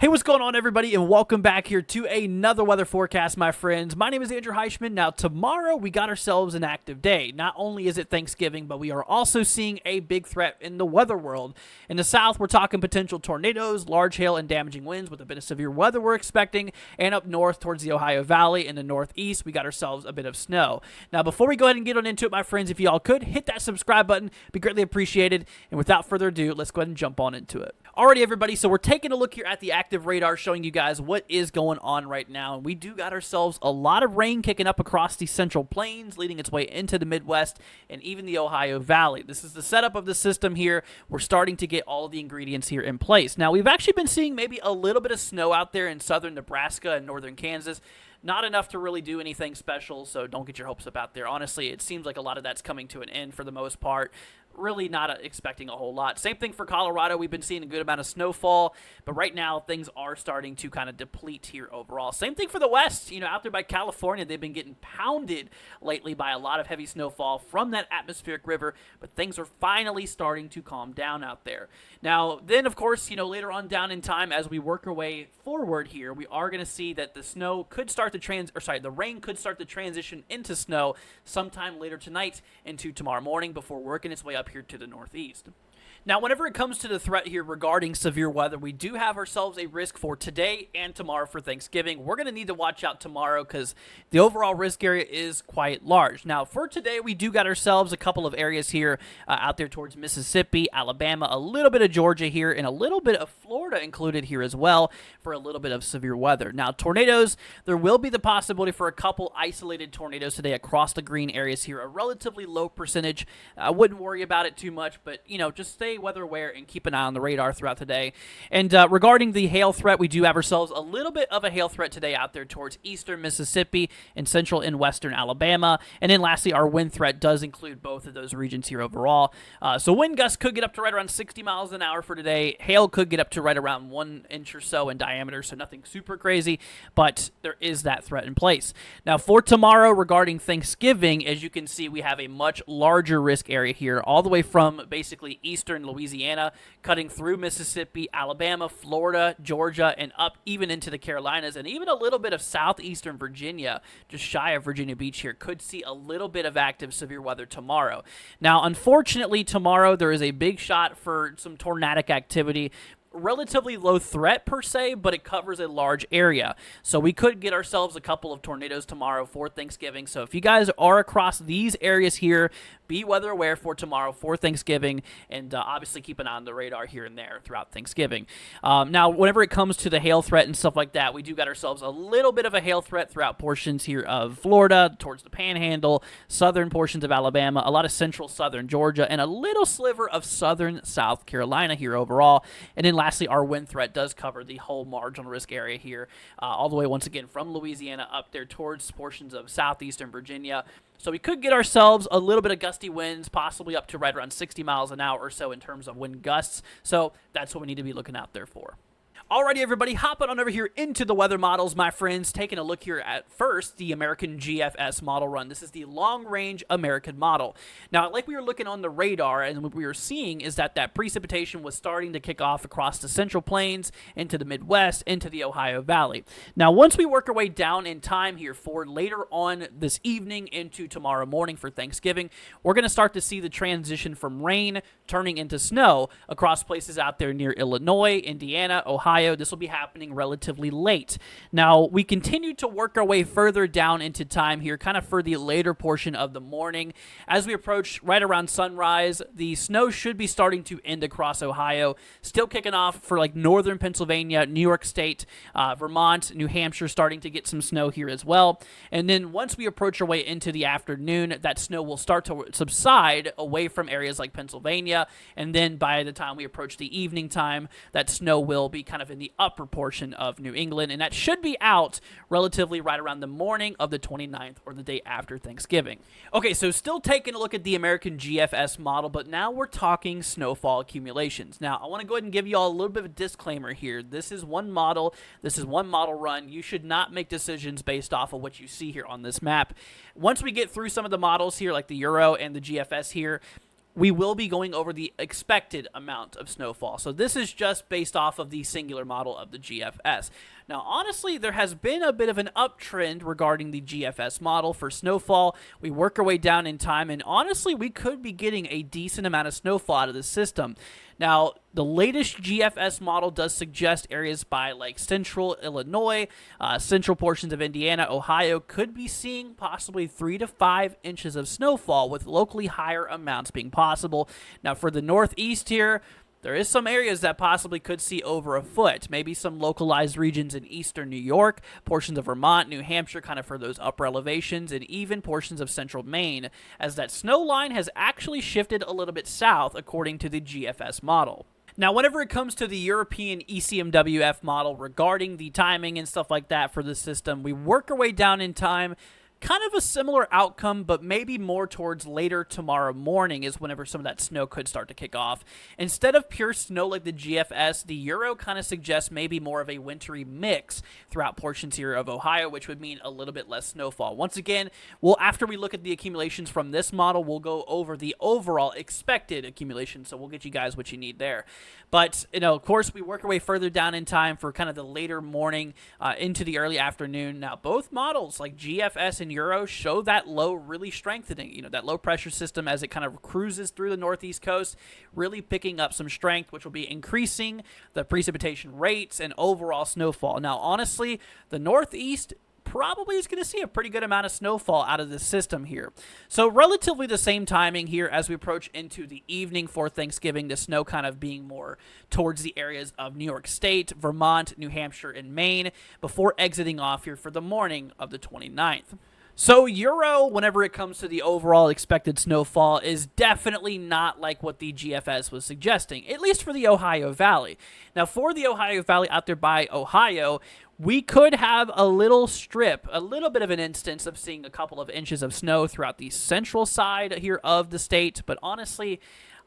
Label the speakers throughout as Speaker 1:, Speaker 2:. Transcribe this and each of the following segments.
Speaker 1: Hey, what's going on, everybody, and welcome back here to another weather forecast, my friends. My name is Andrew Heichman. Now, tomorrow, we got ourselves an active day. Not only is it Thanksgiving, but we are also seeing a big threat in the weather world. In the south, we're talking potential tornadoes, large hail, and damaging winds with a bit of severe weather we're expecting. And up north towards the Ohio Valley in the northeast, we got ourselves a bit of snow. Now, before we go ahead and get on into it, my friends, if y'all could, hit that subscribe button. It'd be greatly appreciated. And without further ado, let's go ahead and jump on into it. Alrighty, everybody, so we're taking a look here at the active radar, showing you guys what is going on right now. And we do got ourselves a lot of rain kicking up across the central plains, leading its way into the Midwest and even the Ohio Valley. This is the setup of the system here. We're starting to get all of the ingredients here in place. Now, we've actually been seeing maybe a little bit of snow out there in southern Nebraska and northern Kansas. Not enough to really do anything special, so don't get your hopes up out there. Honestly, it seems like a lot of that's coming to an end for the most part. Really not expecting a whole lot. Same thing for Colorado. We've been seeing a good amount of snowfall, but right now things are starting to kind of deplete here overall. Same thing for the West. You know, out there by California, they've been getting pounded lately by a lot of heavy snowfall from that atmospheric river, but things are finally starting to calm down out there. Now, then, of course, you know, later on down in time, as we work our way forward here, we are going to see that the snow could start to the rain could start to transition into snow sometime later tonight into tomorrow morning before working its way up here to the northeast. Now, whenever it comes to the threat here regarding severe weather, we do have ourselves a risk for today and tomorrow for Thanksgiving. We're going to need to watch out tomorrow because the overall risk area is quite large. Now, for today, we do got ourselves a couple of areas here out there towards Mississippi, Alabama, a little bit of Georgia here, and a little bit of Florida included here as well for a little bit of severe weather. Now, tornadoes, there will be the possibility for a couple isolated tornadoes today across the green areas here, a relatively low percentage. I wouldn't worry about it too much, but, you know, just stay weather aware and keep an eye on the radar throughout the day. And regarding the hail threat, we do have ourselves a little bit of a hail threat today out there towards eastern Mississippi and central and western Alabama. And then lastly, our wind threat does include both of those regions here overall. So wind gusts could get up to right around 60 miles an hour for today. Hail could get up to right around 1 inch or so in diameter, so nothing super crazy, but there is that threat in place. Now, for tomorrow regarding Thanksgiving, as you can see, we have a much larger risk area here, all the way from basically eastern Louisiana, cutting through Mississippi, Alabama, Florida, Georgia, and up even into the Carolinas, and even a little bit of southeastern Virginia, just shy of Virginia Beach here, could see a little bit of active severe weather tomorrow. Now, unfortunately, tomorrow there is a big shot for some tornadic activity. Relatively low threat per se, but it covers a large area. So we could get ourselves a couple of tornadoes tomorrow for Thanksgiving. So if you guys are across these areas here, be weather aware for tomorrow for Thanksgiving, and obviously keep an eye on the radar here and there throughout Thanksgiving. Now, whenever it comes to the hail threat and stuff like that, we do got ourselves a little bit of a hail threat throughout portions here of Florida, towards the Panhandle, southern portions of Alabama, a lot of central southern Georgia, and a little sliver of southern South Carolina here overall. And then lastly, our wind threat does cover the whole marginal risk area here, all the way, once again, from Louisiana up there towards portions of southeastern Virginia. So we could get ourselves a little bit of gusty winds, possibly up to right around 60 miles an hour or so in terms of wind gusts. So that's what we need to be looking out there for. Alrighty, everybody, hopping on over here into the weather models, my friends. Taking a look here at first, the American GFS model run. This is the long-range American model. Now, like we were looking on the radar, and what we were seeing is that precipitation was starting to kick off across the central plains, into the Midwest, into the Ohio Valley. Now, once we work our way down in time here for later on this evening into tomorrow morning for Thanksgiving, we're going to start to see the transition from rain turning into snow across places out there near Illinois, Indiana, Ohio. This will be happening relatively late. Now, we continue to work our way further down into time here, kind of for the later portion of the morning. As we approach right around sunrise, the snow should be starting to end across Ohio, still kicking off for like northern Pennsylvania, New York State, Vermont, New Hampshire, starting to get some snow here as well. And then once we approach our way into the afternoon, that snow will start to subside away from areas like Pennsylvania. And then by the time we approach the evening time, that snow will be kind of in the upper portion of New England, and that should be out relatively right around the morning of the 29th or the day after Thanksgiving. Okay, so still taking a look at the American GFS model, but now we're talking snowfall accumulations. Now, I want to go ahead and give you all a little bit of a disclaimer here. This is one model. This is one model run. You should not make decisions based off of what you see here on this map. Once we get through some of the models here, like the Euro and the GFS here, we will be going over the expected amount of snowfall. So this is just based off of the singular model of the GFS. Now, honestly, there has been a bit of an uptrend regarding the GFS model for snowfall. We work our way down in time, and honestly, we could be getting a decent amount of snowfall out of the system. Now, the latest GFS model does suggest areas by like central Illinois, central portions of Indiana, Ohio could be seeing possibly 3 to 5 inches of snowfall, with locally higher amounts being possible. Now, for the Northeast here, there is some areas that possibly could see over a foot, maybe some localized regions in eastern New York, portions of Vermont, New Hampshire, kind of for those upper elevations, and even portions of central Maine, as that snow line has actually shifted a little bit south according to the GFS model. Now, whenever it comes to the European ECMWF model regarding the timing and stuff like that for the system, we work our way down in time. Kind of a similar outcome, but maybe more towards later tomorrow morning is whenever some of that snow could start to kick off. Instead of pure snow like the GFS, the Euro kind of suggests maybe more of a wintry mix throughout portions here of Ohio, which would mean a little bit less snowfall. Once again, after we look at the accumulations from this model, we'll go over the overall expected accumulation, so we'll get you guys what you need there. But, of course, we work our way further down in time for kind of the later morning into the early afternoon. Now, both models, like GFS and Euro, show that low really strengthening, that low pressure system as it kind of cruises through the northeast coast, really picking up some strength, which will be increasing the precipitation rates and overall snowfall. Now, honestly, the northeast probably is going to see a pretty good amount of snowfall out of this system here. So relatively the same timing here as we approach into the evening for Thanksgiving, the snow kind of being more towards the areas of New York State, Vermont, New Hampshire, and Maine before exiting off here for the morning of the 29th. So Euro, whenever it comes to the overall expected snowfall, is definitely not like what the GFS was suggesting, at least for the Ohio Valley. Now, for the Ohio Valley out there by Ohio, we could have a little bit of an instance of seeing a couple of inches of snow throughout the central side here of the state, but honestly,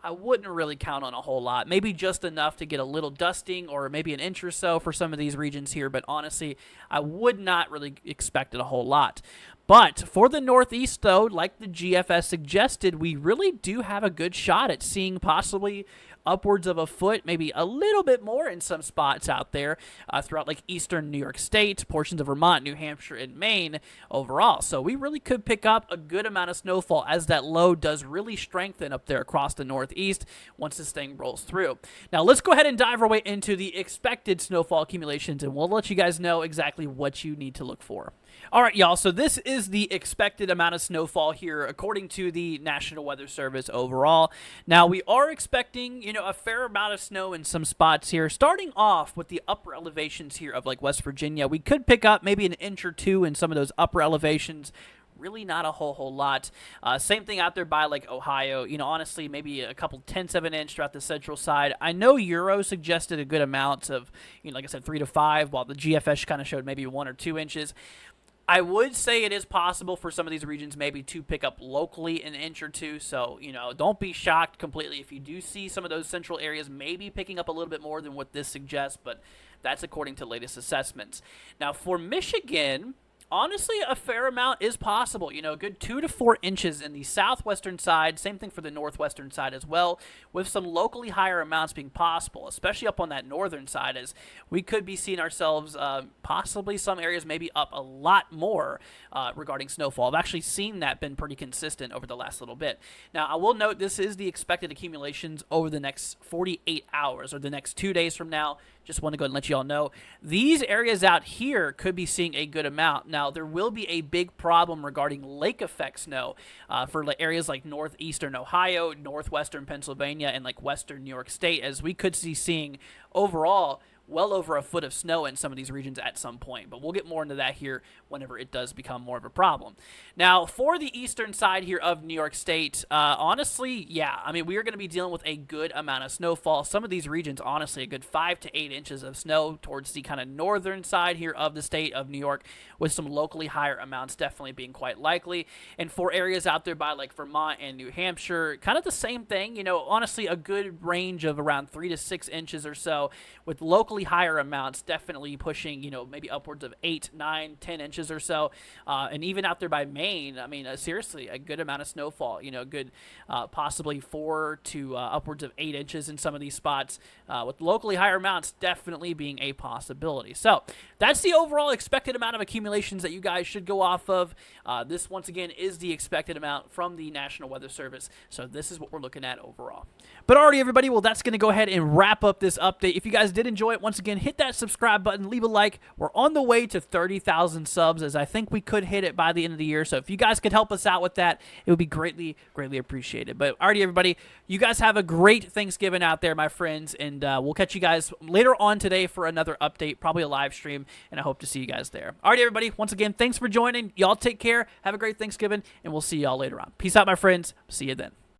Speaker 1: I wouldn't really count on a whole lot. Maybe just enough to get a little dusting or maybe an inch or so for some of these regions here, but honestly, I would not really expect it a whole lot. But for the Northeast, though, like the GFS suggested, we really do have a good shot at seeing possibly upwards of a foot, maybe a little bit more in some spots out there throughout like eastern New York State, portions of Vermont, New Hampshire, and Maine overall. So we really could pick up a good amount of snowfall as that low does really strengthen up there across the Northeast once this thing rolls through. Now let's go ahead and dive our way into the expected snowfall accumulations, and we'll let you guys know exactly what you need to look for. All right, y'all, so this is the expected amount of snowfall here according to the National Weather Service overall. Now, we are expecting, a fair amount of snow in some spots here. Starting off with the upper elevations here of like West Virginia, we could pick up maybe an inch or two in some of those upper elevations. Really not a whole lot. Same thing out there by like Ohio. Honestly, maybe a couple tenths of an inch throughout the central side. I know Euro suggested a good amount of, like I said, 3 to 5, while the GFS kind of showed maybe 1 or 2 inches. I would say it is possible for some of these regions maybe to pick up locally an inch or two. So, don't be shocked completely if you do see some of those central areas maybe picking up a little bit more than what this suggests, but that's according to latest assessments. Now, for Michigan, honestly, a fair amount is possible. A good 2 to 4 inches in the southwestern side. Same thing for the northwestern side as well, with some locally higher amounts being possible, especially up on that northern side, as we could be seeing ourselves possibly some areas maybe up a lot more regarding snowfall. I've actually seen that been pretty consistent over the last little bit. Now, I will note this is the expected accumulations over the next 48 hours or the next 2 days from now. Just want to go ahead and let you all know these areas out here could be seeing a good amount. Now, there will be a big problem regarding lake effect snow for areas like northeastern Ohio, northwestern Pennsylvania, and like western New York State, as we could see seeing overall well over a foot of snow in some of these regions at some point. But we'll get more into that here whenever it does become more of a problem. Now, for the eastern side here of New York State, honestly, yeah, we are going to be dealing with a good amount of snowfall. Some of these regions, honestly, a good 5 to 8 inches of snow towards the kind of northern side here of the state of New York, with some locally higher amounts definitely being quite likely. And for areas out there by like Vermont and New Hampshire, kind of the same thing, honestly, a good range of around 3 to 6 inches or so, with locally locally higher amounts, definitely pushing, maybe upwards of 8, 9, 10 inches or so. And even out there by Maine, I mean, seriously, a good amount of snowfall, good possibly 4 to upwards of 8 inches in some of these spots, with locally higher amounts definitely being a possibility. So that's the overall expected amount of accumulations that you guys should go off of. This, once again, is the expected amount from the National Weather Service. So this is what we're looking at overall. But alrighty, everybody, well, that's going to go ahead and wrap up this update. If you guys did enjoy it, once again, hit that subscribe button, leave a like. We're on the way to 30,000 subs, as I think we could hit it by the end of the year. So if you guys could help us out with that, it would be greatly, greatly appreciated. But alrighty, everybody, you guys have a great Thanksgiving out there, my friends, and we'll catch you guys later on today for another update, probably a live stream, and I hope to see you guys there. Alrighty, everybody, once again, thanks for joining. Y'all take care. Have a great Thanksgiving, and we'll see y'all later on. Peace out, my friends. See you then.